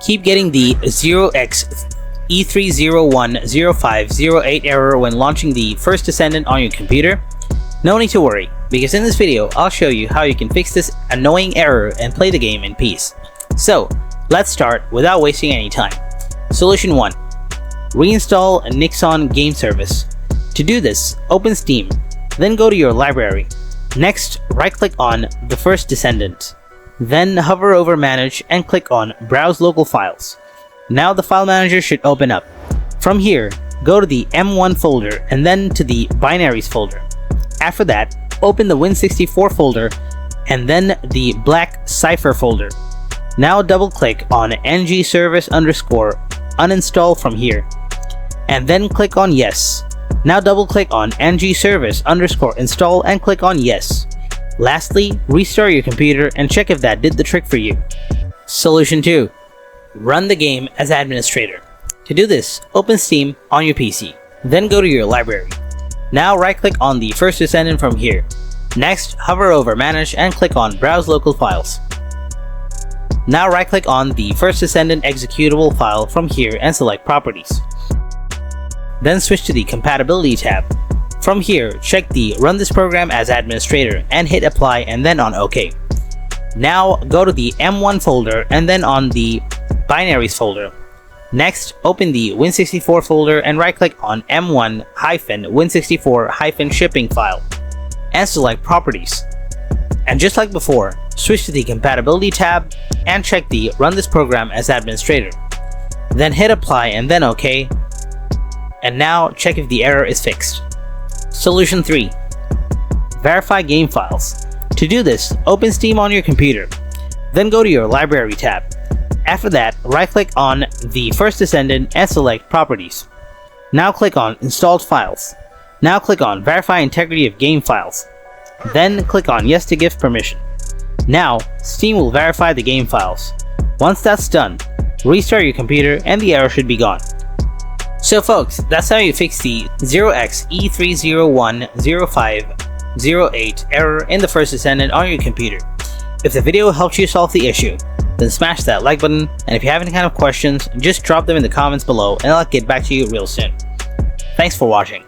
Keep getting the 0xE3010508 error when launching the First Descendant on your computer? No need to worry, because in this video I'll show you how you can fix this annoying error and play the game in peace. So, let's start without wasting any time. Solution 1. Reinstall Nixon Game Service. To do this, open Steam, then go to your library. Next, right-click on the First Descendant. Then hover over Manage and click on Browse Local Files. Now the file manager should open up. From here, go to the M1 folder and then to the Binaries folder. After that, open the Win64 folder and then the black Cipher folder. Now double-click on ng-service_uninstall from here, and then click on Yes. Now double-click on ng-service_install and click on Yes. Lastly, restart your computer and check if that did the trick for you. Solution 2. Run the game as administrator. To do this, open Steam on your PC, then go to your library. Now right-click on the First Descendant from here. Next, hover over Manage and click on Browse Local Files. Now right-click on the First Descendant executable file from here and select Properties. Then switch to the Compatibility tab. From here, check the Run this program as administrator and hit Apply and then on OK. Now go to the M1 folder and then on the Binaries folder. Next, open the Win64 folder and right-click on M1-Win64-shipping file and select Properties. And just like before, switch to the Compatibility tab and check the Run this program as administrator. Then hit Apply and then OK. And now check if the error is fixed. Solution 3. Verify game files. To do this, open Steam on your computer. Then go to your Library tab. After that, right-click on the First Descendant and select Properties. Now click on Installed Files. Now click on Verify Integrity of Game Files. Then click on Yes to give permission. Now, Steam will verify the game files. Once that's done, restart your computer and the error should be gone. So folks, that's how you fix the 0xE3010508 error in the First Descendant on your computer. If the video helped you solve the issue, then smash that like button, and if you have any kind of questions, just drop them in the comments below and I'll get back to you real soon. Thanks for watching.